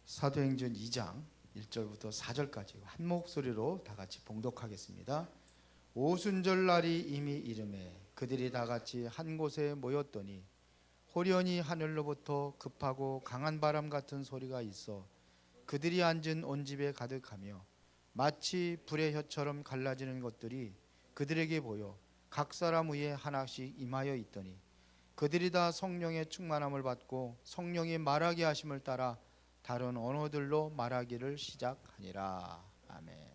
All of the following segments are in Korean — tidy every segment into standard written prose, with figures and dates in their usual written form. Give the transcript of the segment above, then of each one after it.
사도행전 2장 1절부터 4절까지 한 목소리로 다 같이 봉독하겠습니다. 오순절 날이 이미 이르매 그들이 다 같이 한 곳에 모였더니 호련히 하늘로부터 급하고 강한 바람 같은 소리가 있어 그들이 앉은 온 집에 가득하며 마치 불의 혀처럼 갈라지는 것들이 그들에게 보여 각 사람 위에 하나씩 임하여 있더니 그들이 다 성령의 충만함을 받고 성령이 말하게 하심을 따라 다른 언어들로 말하기를 시작하니라. 아멘.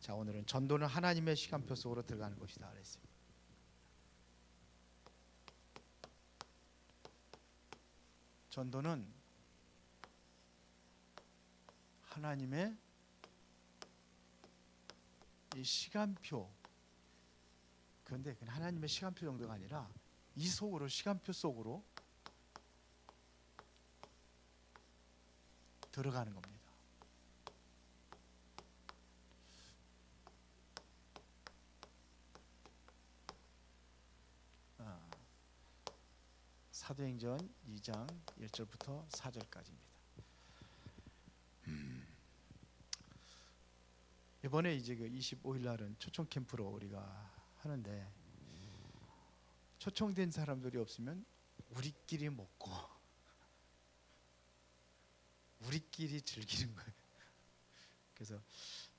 자, 오늘은 전도는 하나님의 시간표 속으로 들어가는 것이다 그랬습니다. 전도는 하나님의 이 시간표, 그런데 그냥 하나님의 시간표 정도가 아니라 이 속으로, 시간표 속으로 들어가는 겁니다. 사도행전 2장 1절부터 4절까지입니다. 이번에 이제 그 25일 날은 초청 캠프로 우리가 하는데, 초청된 사람들이 없으면 우리끼리 먹고 우리끼리 즐기는 거예요. 그래서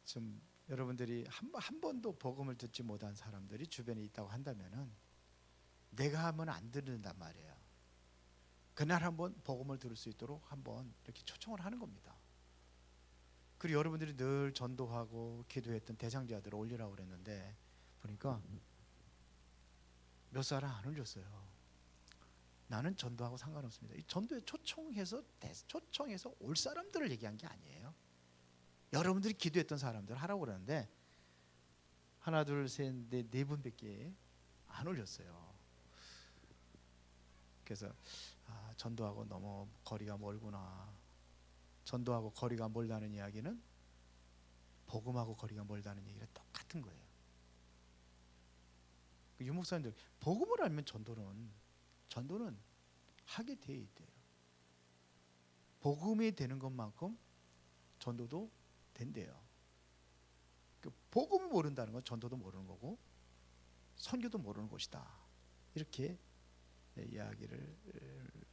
좀 여러분들이 한 번도 복음을 듣지 못한 사람들이 주변에 있다고 한다면은 내가 하면 안 듣는단 말이에요. 그날 한번 복음을 들을 수 있도록 한번 이렇게 초청을 하는 겁니다. 그리고 여러분들이 늘 전도하고 기도했던 대상자들을 올리라고 그랬는데 보니까 몇 사람 안 올렸어요. 나는 전도하고 상관없습니다. 이 전도에 초청해서 올 사람들을 얘기한 게 아니에요. 여러분들이 기도했던 사람들 하라고 그러는데 하나 둘 셋 네 분밖에 안 올렸어요. 그래서 전도하고 너무 거리가 멀구나. 전도하고 거리가 멀다는 이야기는 복음하고 거리가 멀다는 얘기가 똑같은 거예요. 유목사님들, 복음을 알면 전도는 하게 돼 있대요. 복음이 되는 것만큼 전도도 된대요. 복음을 모른다는 건 전도도 모르는 거고 선교도 모르는 것이다. 이렇게 이야기를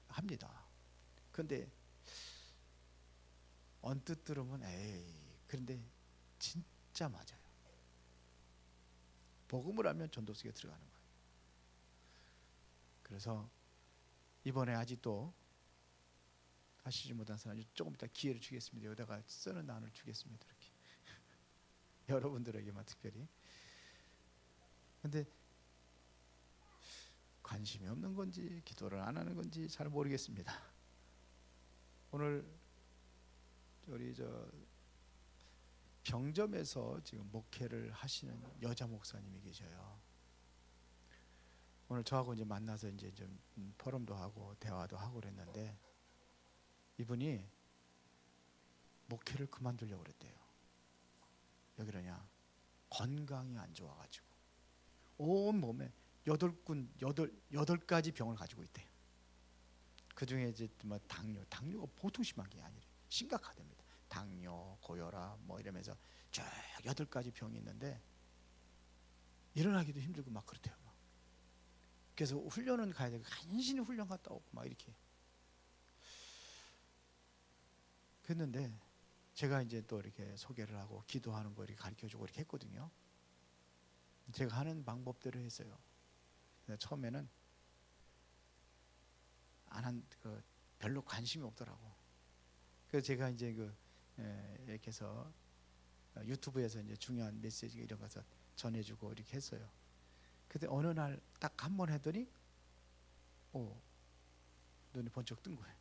합니다. 그런데 언뜻 들으면 그런데 진짜 맞아요. 복음을 알면 전도 속에 들어가는 거예요. 그래서 이번에 아직도 하시지 못한 사람 조금 이따 기회를 주겠습니다. 여기다가 쓰는 난을 주겠습니다. 이렇게 여러분들에게만 특별히. 근데 관심이 없는 건지 기도를 안 하는 건지 잘 모르겠습니다. 오늘 우리 병점에서 지금 목회를 하시는 여자 목사님이 계셔요. 오늘 저하고 이제 만나서 이제 좀 포럼도 하고 대화도 하고 그랬는데 이분이 목회를 그만두려고 그랬대요. 왜 그러냐? 건강이 안 좋아가지고 온 몸에 8가지 병을 가지고 있대요. 그 중에 이제 뭐 당뇨가 보통 심한 게 아니래. 심각하답니다. 당뇨, 고혈압 뭐 이러면서 쭉 8가지 병이 있는데 일어나기도 힘들고 막 그렇대요. 막. 그래서 훈련은 가야 되고 간신히 훈련 갔다 오고 막 이렇게. 그랬는데 제가 이제 또 이렇게 소개를 하고 기도하는 거 이렇게 가르쳐주고 이렇게 했거든요. 제가 하는 방법대로 했어요. 처음에는 별로 관심이 없더라고. 그래서 제가 이제 이렇게 해서 유튜브에서 이제 중요한 메시지 이런 것을 전해주고 이렇게 했어요. 근데 어느 날 딱 한 번 했더니 눈이 번쩍 뜬 거예요.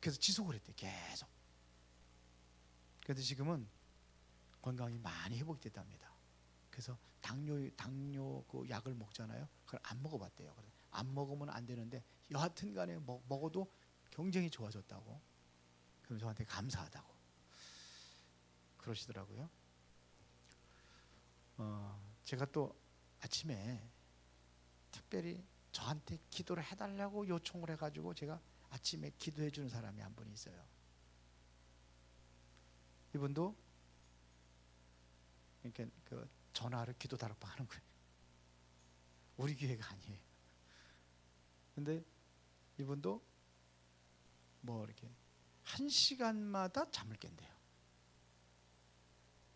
그래서 지속을 했대 계속. 그래서 지금은 건강이 많이 회복됐답니다. 그래서 당뇨 그 약을 먹잖아요. 그걸 안 먹어봤대요. 그래서 안 먹으면 안 되는데 여하튼간에 먹어도 굉장히 좋아졌다고. 그럼 저한테 감사하다고 그러시더라고요. 제가 또 아침에 특별히 저한테 기도를 해달라고 요청을 해가지고 제가 아침에 기도해 주는 사람이 한 분 있어요. 이분도 그러니까 그 전화로 기도 다락방 하는 거예요. 우리 교회가 아니에요. 근데 이분도 뭐 이렇게 1시간마다 잠을 깬대요.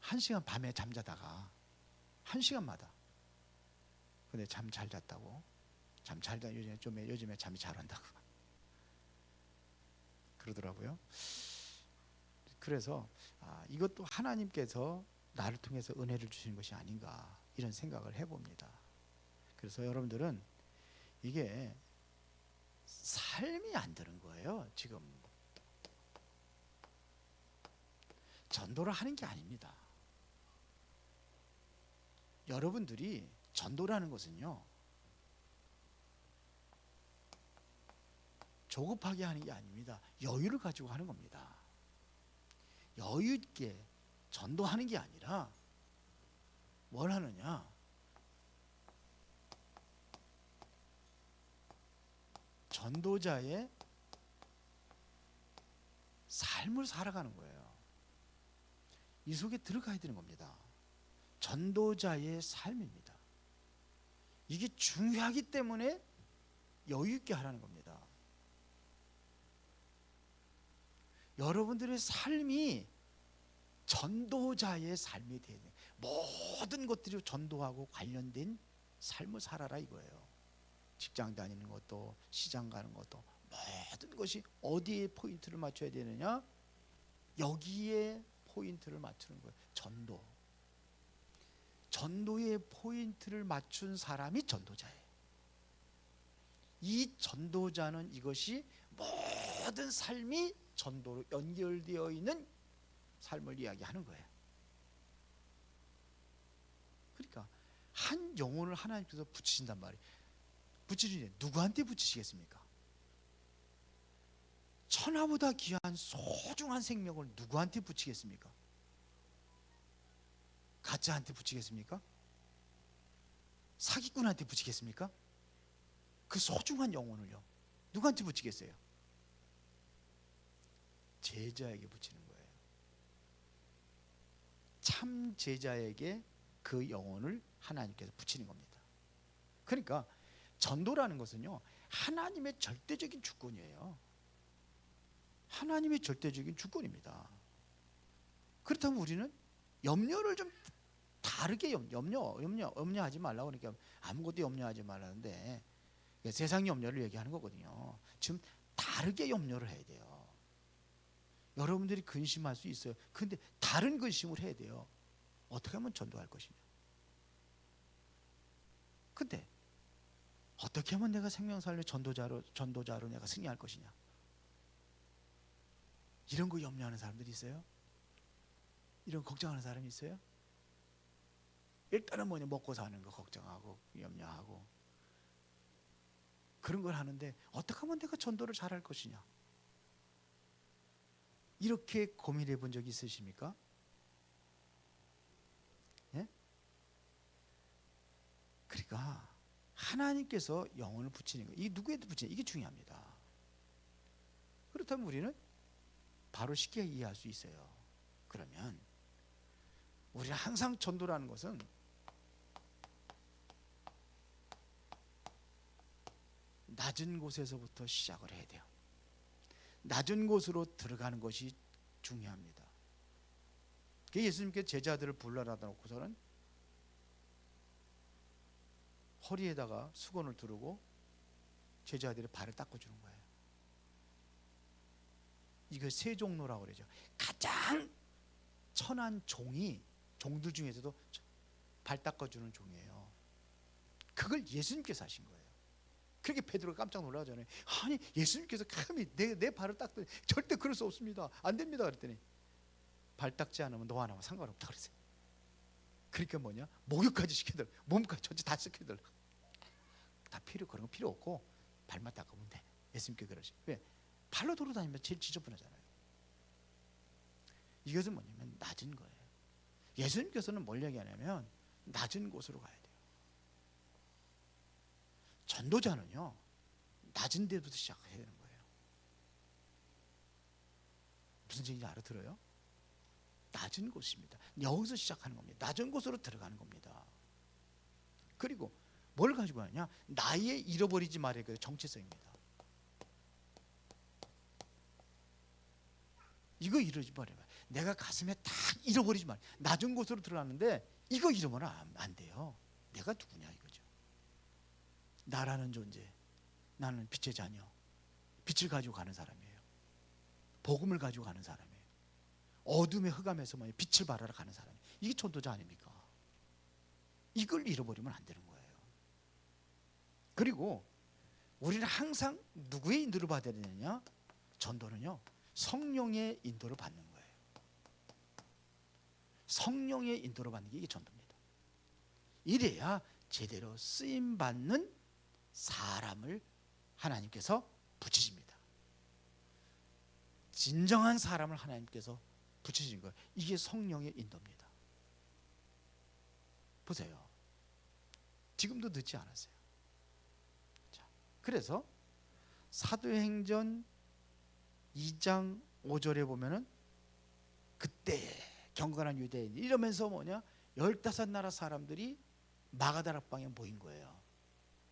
1시간 밤에 잠자다가 1시간마다. 근데 잠 잘 잤다고. 잠 잘 자 요즘에 잠이 잘 온다고 그러더라고요. 그래서 이것도 하나님께서 나를 통해서 은혜를 주시는 것이 아닌가 이런 생각을 해봅니다. 그래서 여러분들은 이게 삶이 안 되는 거예요. 지금 전도를 하는 게 아닙니다. 여러분들이 전도라는 것은요, 조급하게 하는 게 아닙니다. 여유를 가지고 하는 겁니다. 여유 있게 전도하는 게 아니라 뭘 하느냐? 전도자의 삶을 살아가는 거예요. 이 속에 들어가야 되는 겁니다. 전도자의 삶입니다. 이게 중요하기 때문에 여유 있게 하라는 겁니다. 여러분들의 삶이 전도자의 삶이 되는, 모든 것들이 전도하고 관련된 삶을 살아라 이거예요. 직장 다니는 것도, 시장 가는 것도, 모든 것이 어디에 포인트를 맞춰야 되느냐? 여기에 포인트를 맞추는 거예요. 전도. 전도의 포인트를 맞춘 사람이 전도자예요. 이 전도자는 이것이 모든 삶이 전도로 연결되어 있는 삶을 이야기하는 거예요. 그러니까 한 영혼을 하나님께서 붙이신단 말이에요. 붙이시는데 누구한테 붙이시겠습니까? 천하보다 귀한 소중한 생명을 누구한테 붙이겠습니까? 가짜한테 붙이겠습니까? 사기꾼한테 붙이겠습니까? 그 소중한 영혼을요, 누구한테 붙이겠어요? 제자에게 붙이는 거예요. 참 제자에게 그 영혼을 하나님께서 붙이는 겁니다. 그러니까 전도라는 것은요, 하나님의 절대적인 주권이에요. 하나님의 절대적인 주권입니다. 그렇다면 우리는 염려를 좀 다르게 염려하지 말라고, 그러니까 아무것도 염려하지 말라는데 세상 염려를 얘기하는 거거든요. 지금 다르게 염려를 해야 돼요. 여러분들이 근심할 수 있어요. 그런데 다른 근심을 해야 돼요. 어떻게 하면 전도할 것이냐. 근데 어떻게 하면 내가 생명살려 전도자로 내가 승리할 것이냐. 이런 거 염려하는 사람들이 있어요? 이런 걱정하는 사람이 있어요? 일단은 뭐냐, 먹고 사는 거 걱정하고 염려하고 그런 걸 하는데 어떻게 하면 내가 전도를 잘할 것이냐, 이렇게 고민해 본 적이 있으십니까? 예? 그러니까 하나님께서 영혼을 붙이는 거, 이게 누구에도 붙이는, 이게 중요합니다. 그렇다면 우리는 바로 쉽게 이해할 수 있어요. 그러면 우리는 항상 전도라는 것은 낮은 곳에서부터 시작을 해야 돼요. 낮은 곳으로 들어가는 것이 중요합니다. 예수님께 제자들을 불러다 놓고서는 허리에다가 수건을 두르고 제자들의 발을 닦아주는 거예요. 이거 세종로라고 그러죠. 가장 천한 종이, 종들 중에서도 발 닦아주는 종이에요. 그걸 예수님께서 하신 거예요. 그렇게 베드로가 깜짝 놀라잖아요. 아니, 예수님께서 감히 내 발을 닦더니 절대 그럴 수 없습니다, 안 됩니다 그랬더니 발 닦지 않으면 너와 나와 상관없다 그랬어요. 그러니까 뭐냐, 목욕까지 시켜달라, 몸까지 전체 다 시켜달라. 다 그런 거 필요 없고 발만 닦으면 돼. 예수님께 그러지. 왜? 발로 돌아다니면 제일 지저분하잖아요. 이것은 뭐냐면 낮은 거예요. 예수님께서는 뭘 얘기하냐면 낮은 곳으로 가야 돼요. 전도자는요, 낮은 데부터 시작해야 되는 거예요. 무슨 얘기인지 알아들어요? 낮은 곳입니다. 여기서 시작하는 겁니다. 낮은 곳으로 들어가는 겁니다. 그리고 뭘 가지고 하냐? 나의 잃어버리지 말아야 그 정체성입니다. 이거 잃어버리지 말아요. 내가 가슴에 딱 잃어버리지 말아요. 낮은 곳으로 들어가는데 이거 잃으면 안 돼요. 내가 누구냐 이거죠. 나라는 존재, 나는 빛의 자녀, 빛을 가지고 가는 사람이에요. 복음을 가지고 가는 사람이에요. 어둠의 흑암에서 빛을 발하러 가는 사람이에요. 이게 전도자 아닙니까? 이걸 잃어버리면 안 되는 거예요. 그리고 우리는 항상 누구의 인도를 받아야 되느냐? 전도는요, 성령의 인도를 받는 거예요. 성령의 인도를 받는 게 이게 전도입니다. 이래야 제대로 쓰임 받는 사람을 하나님께서 붙이십니다. 진정한 사람을 하나님께서 붙이신 거예요. 이게 성령의 인도입니다. 보세요. 지금도 늦지 않았어요. 자, 그래서 사도행전 2장 5절에 보면은 그때 경건한 유대인 이러면서 뭐냐? 15나라 사람들이 마가다락방에 모인 거예요.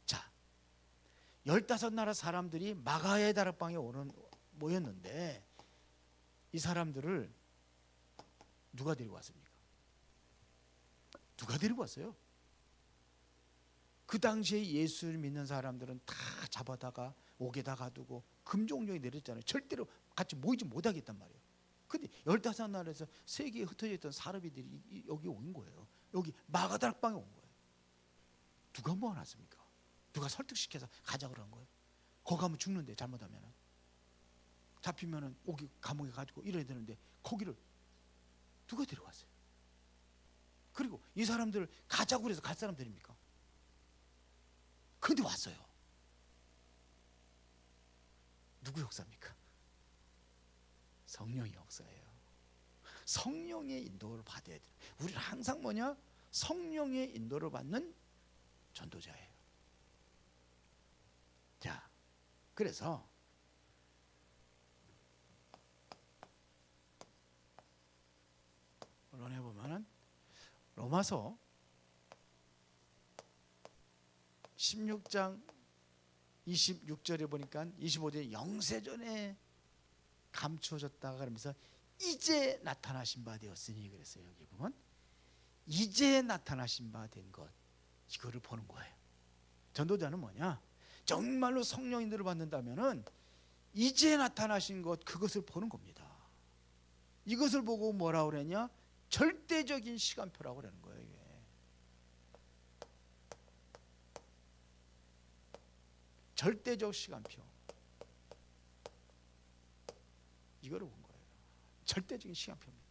자, 15나라 사람들이 마가의 다락방에 모였는데 이 사람들을 누가 데리고 왔습니까? 누가 데리고 왔어요? 그 당시에 예수를 믿는 사람들은 다 잡아다가 옥에다 가두고 금종령이 내렸잖아요. 절대로 같이 모이지 못하겠단 말이에요. 근데 15나라에서 세계에 흩어져 있던 사람들이 여기 온 거예요. 여기 마가다락방에 온 거예요. 누가 모아놨습니까? 누가 설득시켜서 가자고 그런 거예요? 거기 가면 죽는데 잘못하면 잡히면은 오기 감옥에 가지고 이래야 되는데 거기를 누가 데려왔어요? 그리고 이 사람들을 가자고 그래서 갈 사람들입니까? 그런데 왔어요. 누구 역사입니까? 성령의 역사예요. 성령의 인도를 받아야 돼요. 우리는 항상 뭐냐? 성령의 인도를 받는 전도자예요. 자, 그래서 언론에 보면은 로마서 16장 26절에 보니까 25절에 영세전에 감추어졌다가 그러면서 이제 나타나신 바 되었으니 그랬어요. 여기 보면 이제 나타나신 바 된 것, 이거를 보는 거예요. 전도자는 뭐냐? 정말로 성령인들을 받는다면은 이제 나타나신 것, 그것을 보는 겁니다. 이것을 보고 뭐라고 그러냐? 절대적인 시간표라고 그러는 거예요. 이게. 절대적 시간표. 이거를 본 거예요. 절대적인 시간표입니다.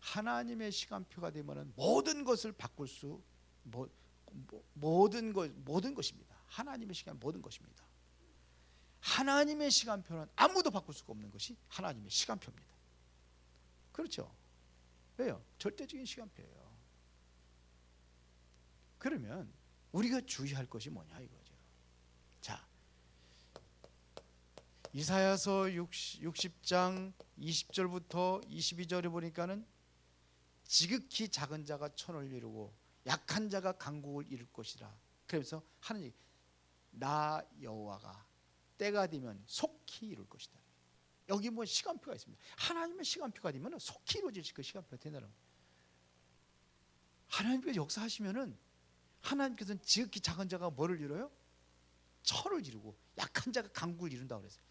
하나님의 시간표가 되면은 모든 것을 바꿀 수 모든 것입니다. 하나님의 시간 모든 것입니다. 하나님의 시간표는 아무도 바꿀 수가 없는 것이 하나님의 시간표입니다. 그렇죠? 왜요? 절대적인 시간표예요. 그러면 우리가 주의할 것이 뭐냐 이거죠. 자, 이사야서 60장 20절부터 22절에 보니까는 지극히 작은 자가 천을 이루고 약한 자가 강국을 이룰 것이라. 그래서 하나님, 나 여호와가 때가 되면 속히 이룰 것이다. 여기 뭐 시간표가 있습니다. 하나님의 시간표가 되면 속히 이루어질 그 시간표가 된다는 거예요. 하나님께서 역사하시면은 하나님께서는 지극히 작은 자가 뭐를 이뤄요? 천을 이루고 약한 자가 강국을 이룬다고 그랬어요.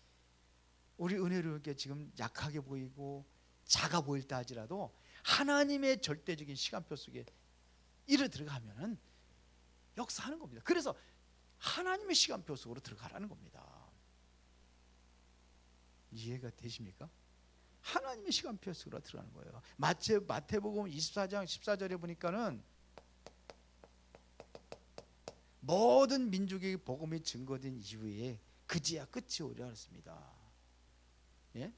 우리 은혜롭게 지금 약하게 보이고 작아 보일 때 하지라도 하나님의 절대적인 시간표 속에 이르 들어가면은 역사하는 겁니다. 그래서 하나님의 시간표 속으로 들어가라는 겁니다. 이해가 되십니까? 하나님의 시간표 속으로 들어가는 거예요. 마태복음 24장 14절에 보니까는 모든 민족에게 복음이 증거된 이후에 그제야 끝이 오리라 했습니다. 예?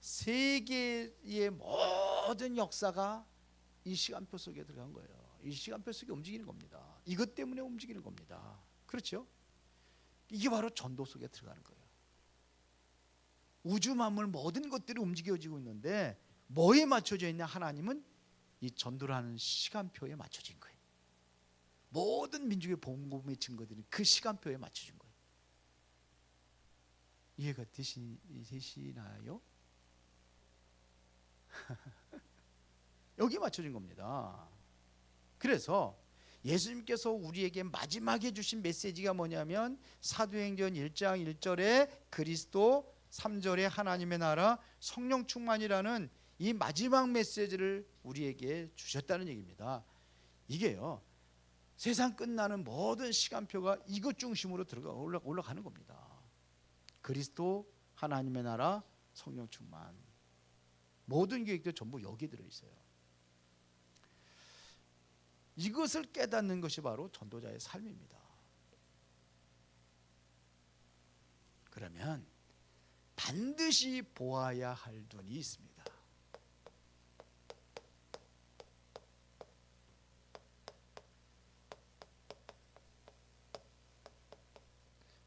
세계의 모든 역사가 이 시간표 속에 들어간 거예요. 이 시간표 속에 움직이는 겁니다. 이것 때문에 움직이는 겁니다. 그렇죠? 이게 바로 전도 속에 들어가는 거예요. 우주 만물 모든 것들이 움직여지고 있는데 뭐에 맞춰져 있냐? 하나님은 이 전도라는 시간표에 맞춰진 거예요. 모든 민족의 복음의 증거들이 그 시간표에 맞춰진 거예요. 이해가 되시나요? 여기 맞춰진 겁니다. 그래서 예수님께서 우리에게 마지막에 주신 메시지가 뭐냐면 사도행전 1장 1절에 그리스도, 3절에 하나님의 나라, 성령 충만이라는 이 마지막 메시지를 우리에게 주셨다는 얘기입니다. 이게요, 세상 끝나는 모든 시간표가 이것 중심으로 올라가는 겁니다. 그리스도, 하나님의 나라, 성령 충만. 모든 계획도 전부 여기에 들어있어요. 이것을 깨닫는 것이 바로 전도자의 삶입니다. 그러면 반드시 보아야 할 눈이 있습니다.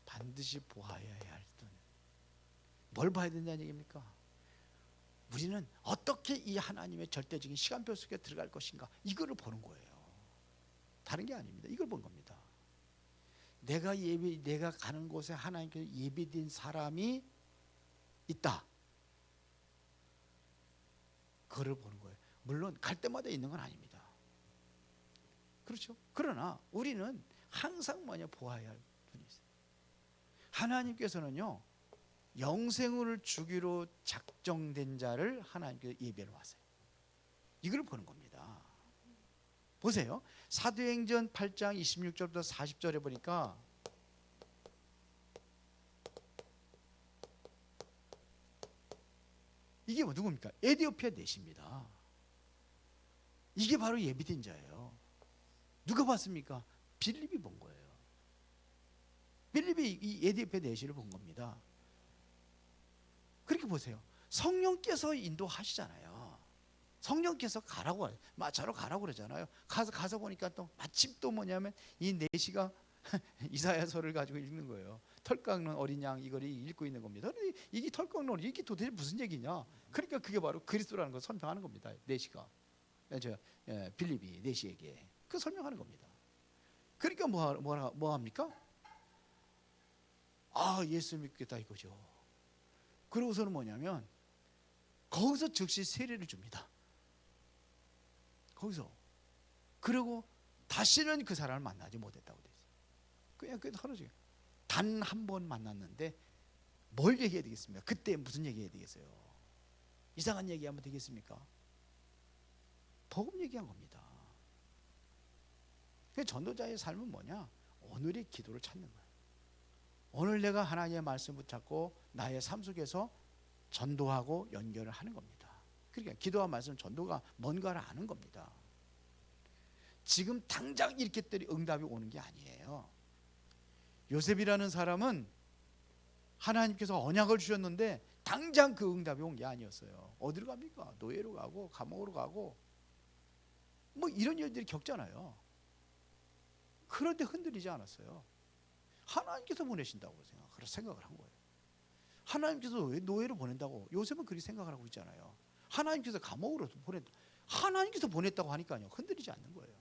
반드시 보아야 할 눈. 뭘 봐야 된다는 얘기입니까? 우리는 어떻게 이 하나님의 절대적인 시간표 속에 들어갈 것인가, 이거를 보는 거예요. 다른 게 아닙니다. 이걸 본 겁니다. 내가 가는 곳에 하나님께서 예비된 사람이 있다. 그걸 보는 거예요. 물론 갈 때마다 있는 건 아닙니다. 그렇죠? 그러나 우리는 항상 보아야 할 분이 있어요. 하나님께서는요, 영생을 주기로 작정된 자를 하나님께서 예배해 놓았어요. 이걸 보는 겁니다. 보세요. 사도행전 8장 26절부터 40절에 보니까 이게 누굽니까? 에디오피아 내시입니다. 이게 바로 예비된 자예요. 누가 봤습니까? 빌립이 본 거예요. 빌립이 이 에디오피아 내시를 본 겁니다. 그렇게 보세요. 성령께서 인도하시잖아요. 성령께서 가라고, 저로 가라고 그러잖아요. 가서 보니까 또 마침 또 뭐냐면 이 내시가 이사야서를 가지고 읽는 거예요. 털 깎는 어린 양 이걸 읽고 있는 겁니다. 이게 털 깎는 어린, 이게 도대체 무슨 얘기냐? 그러니까 그게 바로 그리스도라는 걸 설명하는 겁니다. 내시가, 빌립이 내시에게 그 설명하는 겁니다. 그러니까 뭐 합니까? 예수 믿겠다 이거죠. 그러고서는 뭐냐면 거기서 즉시 세례를 줍니다. 거기서. 그리고 다시는 그 사람을 만나지 못했다고 돼 있어요. 그냥 하루죠. 단 한 번 만났는데 뭘 얘기해야 되겠습니까? 그때 무슨 얘기해야 되겠어요? 이상한 얘기하면 되겠습니까? 복음 얘기한 겁니다. 전도자의 삶은 뭐냐? 오늘의 기도를 찾는 거예요. 오늘 내가 하나님의 말씀을 붙잡고 나의 삶 속에서 전도하고 연결을 하는 겁니다. 그러니까 기도와 말씀, 전도가 뭔가를 아는 겁니다. 지금 당장 이렇게 응답이 오는 게 아니에요. 요셉이라는 사람은 하나님께서 언약을 주셨는데 당장 그 응답이 온 게 아니었어요. 어디로 갑니까? 노예로 가고 감옥으로 가고 뭐 이런 일들이 겪잖아요. 그런데 흔들리지 않았어요. 하나님께서 보내신다고 생각을 한 거예요. 하나님께서 왜 노예로 보낸다고? 요셉은 그렇게 생각을 하고 있잖아요. 하나님께서 감옥으로 하나님께서 보냈다고 하니까요, 흔들리지 않는 거예요.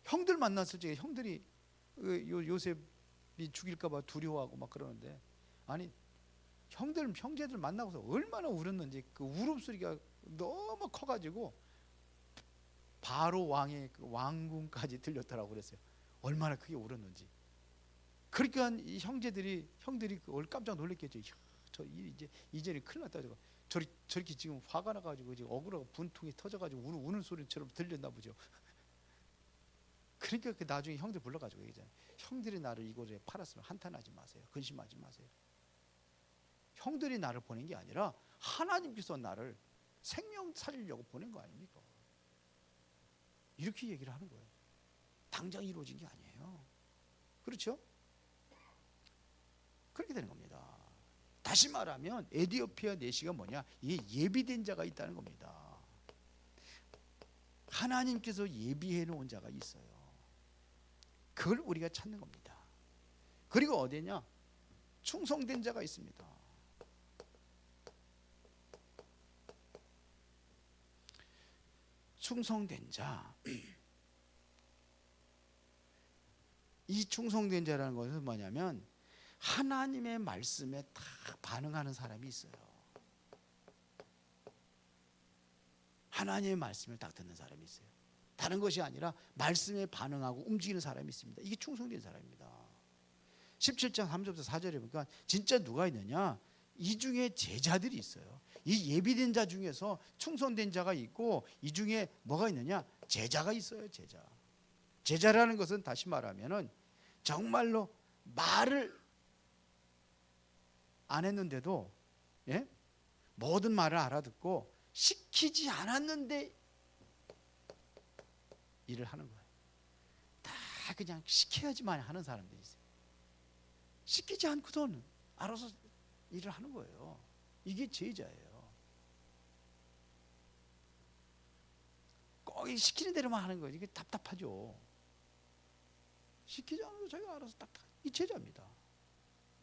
형들 만났을 적에 형들이 요셉이 죽일까봐 두려워하고 막 그러는데, 아니 형제들 만나고서 얼마나 울었는지 그 울음소리가 너무 커가지고 바로 왕의 그 왕궁까지 들렸다라고 그랬어요. 얼마나 크게 울었는지. 그러니까 이 형들이 깜짝 놀랐겠죠. 저 이제는 큰일 났다. 저렇게 지금 화가 나가지고 지금 억울하고 분통이 터져가지고 우는 소리처럼 들렸나 보죠. 그러니까 나중에 형들 불러가지고 얘기잖아요. 형들이 나를 이곳에 팔았으면 한탄하지 마세요. 근심하지 마세요. 형들이 나를 보낸 게 아니라 하나님께서 나를 생명 살리려고 보낸 거 아닙니까? 이렇게 얘기를 하는 거예요. 당장 이루어진 게 아니에요. 그렇죠? 그렇게 되는 겁니다. 다시 말하면 에디오피아 내시가 뭐냐? 이게 예비된 자가 있다는 겁니다. 하나님께서 예비해 놓은 자가 있어요. 그걸 우리가 찾는 겁니다. 그리고 어디냐? 충성된 자가 있습니다. 충성된 자. 이 충성된 자라는 것은 뭐냐면 하나님의 말씀에 다 반응하는 사람이 있어요. 하나님의 말씀을 딱 듣는 사람이 있어요. 다른 것이 아니라 말씀에 반응하고 움직이는 사람이 있습니다. 이게 충성된 사람입니다. 17장 3절부터 4절에 보니까 진짜 누가 있느냐? 이 중에 제자들이 있어요. 이 예비된 자 중에서 충성된 자가 있고 이 중에 뭐가 있느냐? 제자가 있어요. 제자. 제자라는 것은 다시 말하면은 정말로 말을 안 했는데도 예? 모든 말을 알아듣고 시키지 않았는데 일을 하는 거예요. 다 그냥 시켜야지만 하는 사람들이 있어요. 시키지 않고서는 알아서 일을 하는 거예요. 이게 제자예요. 꼭 시키는 대로만 하는 거예요. 이게 답답하죠. 시키지 않아도 자기가 알아서 딱 이 제자입니다.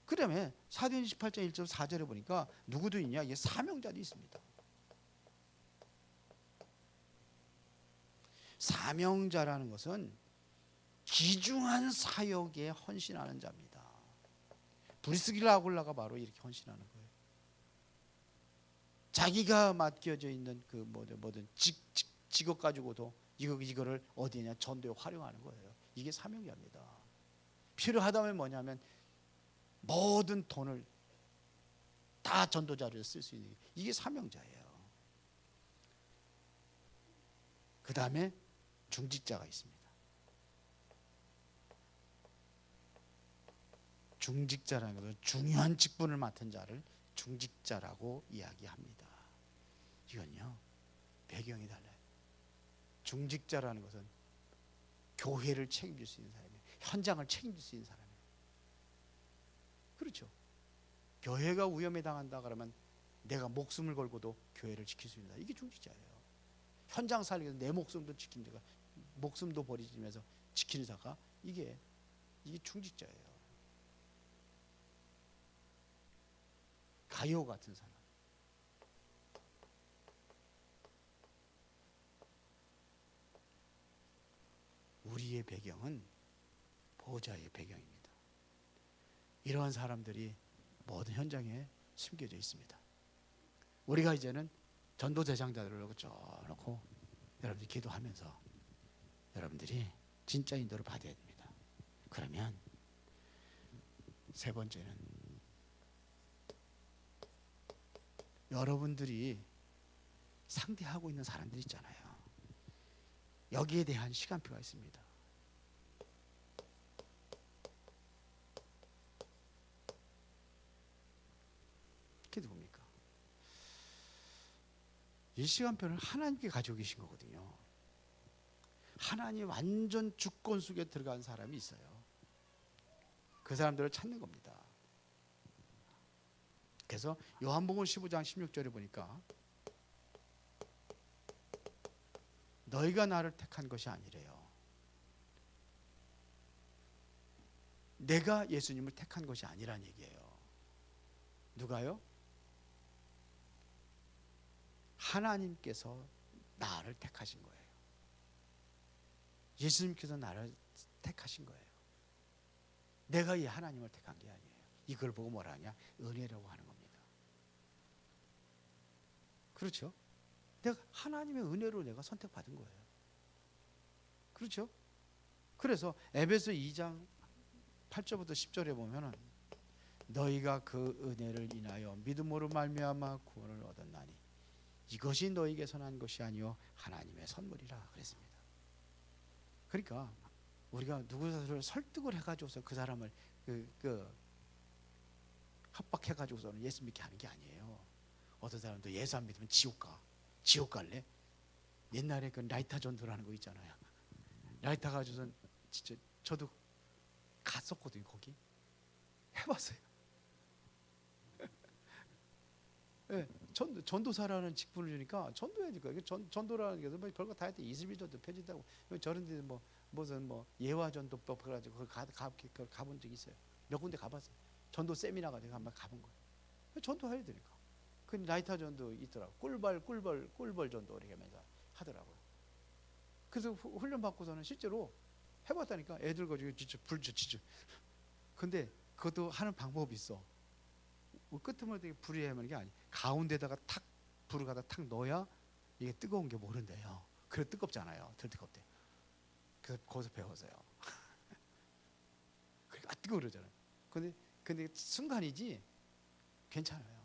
그다음에 사도행전 18장 1절 4절에 보니까 누구도 있냐? 이게 사명자도 있습니다. 사명자라는 것은 귀중한 사역에 헌신하는 자입니다. 브리스길라 아굴라가 바로 이렇게 헌신하는 거예요. 자기가 맡겨져 있는 그 뭐든 직업 가지고도 이거를 어디냐 전도에 활용하는 거예요. 이게 사명자입니다. 필요하다면 뭐냐면 모든 돈을 다 전도자료에 쓸 수 있는 이게 사명자예요. 그 다음에 중직자가 있습니다. 중직자라는 것은 중요한 직분을 맡은 자를 중직자라고 이야기합니다. 이건요 배경이 달라요. 중직자라는 것은 교회를 책임질 수 있는 사람이에요. 현장을 책임질 수 있는 사람이에요. 그렇죠. 교회가 위험에 당한다 그러면 내가 목숨을 걸고도 교회를 지킬 수 있는 이게 중직자예요. 현장 살리면서 내 목숨도 지키는 자가 목숨도 버리면서 지키는 자가 이게 중직자예요. 가요 같은 사람. 우리의 배경은 보호자의 배경입니다. 이러한 사람들이 모든 현장에 심겨져 있습니다. 우리가 이제는 전도 대상자들을 놓고 여러분들이 기도하면서 여러분들이 진짜 인도를 받아야 됩니다. 그러면 세 번째는 여러분들이 상대하고 있는 사람들 있잖아요. 여기에 대한 시간표가 있습니다. 어떻게 봅니까? 이 시간표를 하나님께 가지고 계신 거거든요. 하나님 완전 주권 속에 들어간 사람이 있어요. 그 사람들을 찾는 겁니다. 그래서 요한복음 15장 16절에 보니까 너희가 나를 택한 것이 아니래요. 내가 예수님을 택한 것이 아니란 얘기예요. 누가요? 하나님께서 나를 택하신 거예요. 예수님께서 나를 택하신 거예요. 내가 이 하나님을 택한 게 아니에요. 이걸 보고 뭐라 하냐? 은혜라고 하는 겁니다. 그렇죠? 내가 하나님의 은혜로 내가 선택받은 거예요. 그렇죠? 그래서 에베소 2장 8절부터 10절에 보면은 너희가 그 은혜를 인하여 믿음으로 말미암아 구원을 얻었나니 이것이 너희에게서 난 것이 아니요 하나님의 선물이라 그랬습니다. 그러니까 우리가 누구를 설득을 해가지고서 그 사람을 협박해가지고서는 예수 믿게 하는 게 아니에요. 어떤 사람도 예수 안 믿으면 지옥 갈래? 옛날에 그 라이터 전도라는 거 있잖아요. 라이터 가지고선 진짜 저도 갔었거든요. 거기 해봤어요. 네, 전도사라는 직분을 주니까 전도해야 될까? 전도라는 게 별거 다 했대. 21전도 펴진다고. 저런 데 무슨 예화 전도법 그래가지고 가본 적이 있어요. 몇 군데 가봤어요. 전도 세미나가 내가 한번 가본 거예요. 전도해야 되니까. 그 나이타 전도 있더라고. 꿀벌 전도 이렇게 하면서 하더라고요. 그래서 훈련 받고서는 실제로 해봤다니까. 애들 가지고 진짜 불지죠. 근데 그것도 하는 방법이 있어. 끄트머리에 불이 하면 게 아니. 가운데다가 탁 불을 갖다 탁 넣어야 이게 뜨거운 게 모른대요. 그래 뜨겁잖아요. 덜 뜨겁대. 그래서 거기서 배웠어요. 그러니까 뜨거워 그러잖아요. 근데 순간이지 괜찮아요.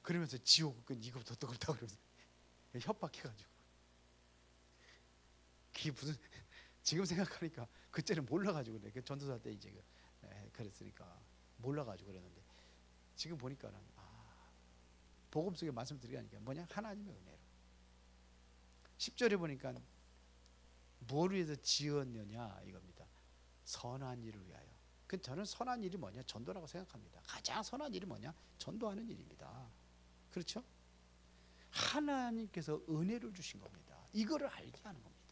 그러면서 지옥은 이거 더 뜨겁다고 그러면서 협박해가지고. 그게 무슨 지금 생각하니까 그때는 몰라가지고 그래. 그 전도사 때 이제 그랬으니까 몰라가지고 그랬는데 지금 보니까는 복음 속에 말씀드리니까 뭐냐 하나님의 은혜로. 10절에 보니까 뭘 위해서 지었느냐 이겁니다. 선한 일을 위하여. 그 저는 선한 일이 뭐냐 전도라고 생각합니다. 가장 선한 일이 뭐냐 전도하는 일입니다. 그렇죠? 하나님께서 은혜를 주신 겁니다. 이거를 알게 하는 겁니다.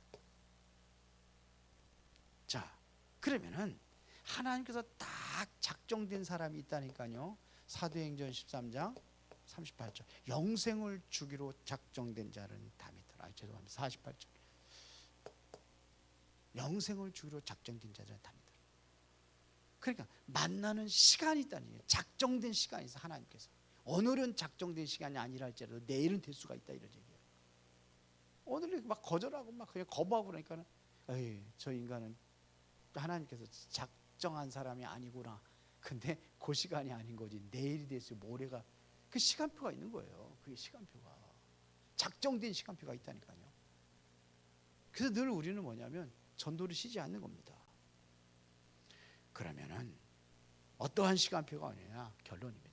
자, 그러면은 하나님께서 딱 작정된 사람이 있다니까요. 사도행전 13장 38절. 영생을 주기로 작정된 자는 다 믿더라. 죄송합니다. 48절. 영생을 주기로 작정된 자는 다 믿더라. 그러니까 만나는 시간이 있다는 얘기예요. 작정된 시간이 있어 하나님께서. 오늘은 작정된 시간이 아니라 할지라도 내일은 될 수가 있다 이런 얘기예요. 오늘은 막 거절하고 막 그냥 거부하고 그러니까는 에이, 저 인간은 하나님께서 작정한 사람이 아니구나. 근데 그 시간이 아닌 거지. 내일이 됐어요. 모레가 그 시간표가 있는 거예요. 그게 시간표가 작정된 시간표가 있다니까요. 그래서 늘 우리는 뭐냐면 전도를 쉬지 않는 겁니다. 그러면은 어떠한 시간표가 아니냐 결론입니다.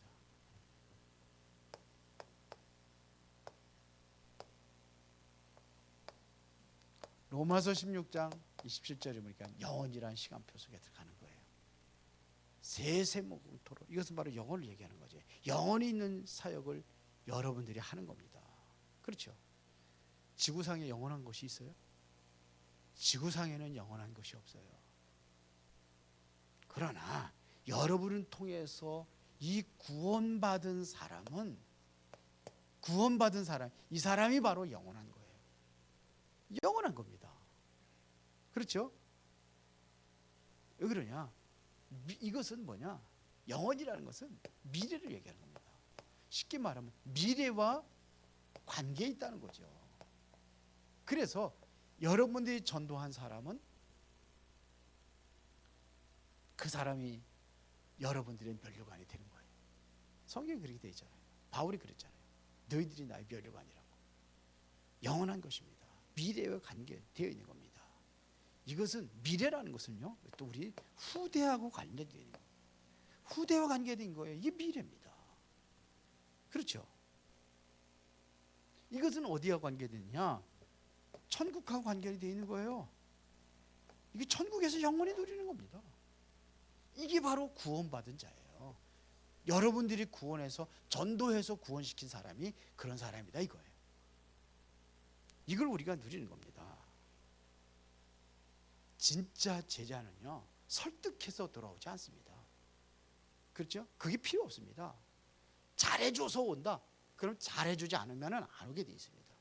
로마서 16장 27절에 보니까 영원이라는 시간표 속에 들어가는 거예요. 세세모토록 이것은 바로 영혼을 얘기하는 거지. 영혼이 있는 사역을 여러분들이 하는 겁니다. 그렇죠? 지구상에 영원한 것이 있어요? 지구상에는 영원한 것이 없어요. 그러나 여러분을 통해서 이 구원받은 사람은 이 사람이 바로 영원한 거예요. 영원한 겁니다. 그렇죠? 왜 그러냐? 이것은 뭐냐? 영원이라는 것은 미래를 얘기하는 겁니다. 쉽게 말하면 미래와 관계에 있다는 거죠. 그래서 여러분들이 전도한 사람은 그 사람이 여러분들의 면류관이 되는 거예요. 성경에 그렇게 되어 있잖아요. 바울이 그랬잖아요. 너희들이 나의 면류관이라고. 영원한 것입니다. 미래와 관계되어 있는 겁니다. 이것은 미래라는 것은요. 또 우리 후대하고 관련되어 있는 거예요. 후대와 관계된 거예요. 이게 미래입니다. 그렇죠? 이것은 어디와 관계되느냐? 천국하고 관계되어 있는 거예요. 이게 천국에서 영원히 누리는 겁니다. 이게 바로 구원받은 자예요. 여러분들이 구원해서 전도해서 구원시킨 사람이 그런 사람이다 이거예요. 이걸 우리가 누리는 겁니다. 진짜 제자는요 설득해서 돌아오지 않습니다. 그렇죠? 그게 필요 없습니다. 잘해줘서 온다. 그럼 잘해주지 않으면 안 오게 돼 있습니다.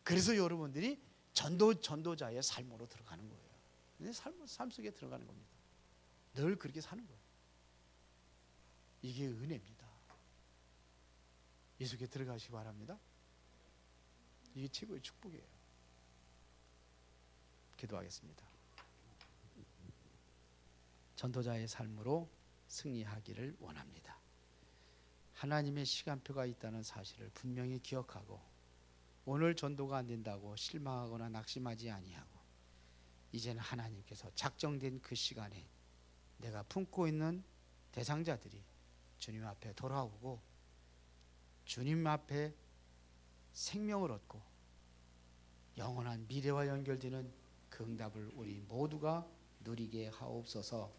그래서 여러분들이 전도자의 삶으로 들어가는 거예요. 삶 속에 들어가는 겁니다. 늘 그렇게 사는 거예요. 이게 은혜입니다. 이 속에 들어가시기 바랍니다. 이게 최고의 축복이에요. 기도하겠습니다. 전도자의 삶으로 승리하기를 원합니다. 하나님의 시간표가 있다는 사실을 분명히 기억하고 오늘 전도가 안 된다고 실망하거나 낙심하지 아니하고 이제는 하나님께서 작정된 그 시간에 내가 품고 있는 대상자들이 주님 앞에 돌아오고 주님 앞에 생명을 얻고 영원한 미래와 연결되는 그 응답을 우리 모두가 누리게 하옵소서.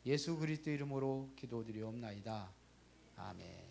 예수 그리스도 이름으로 기도드리옵나이다. 아멘.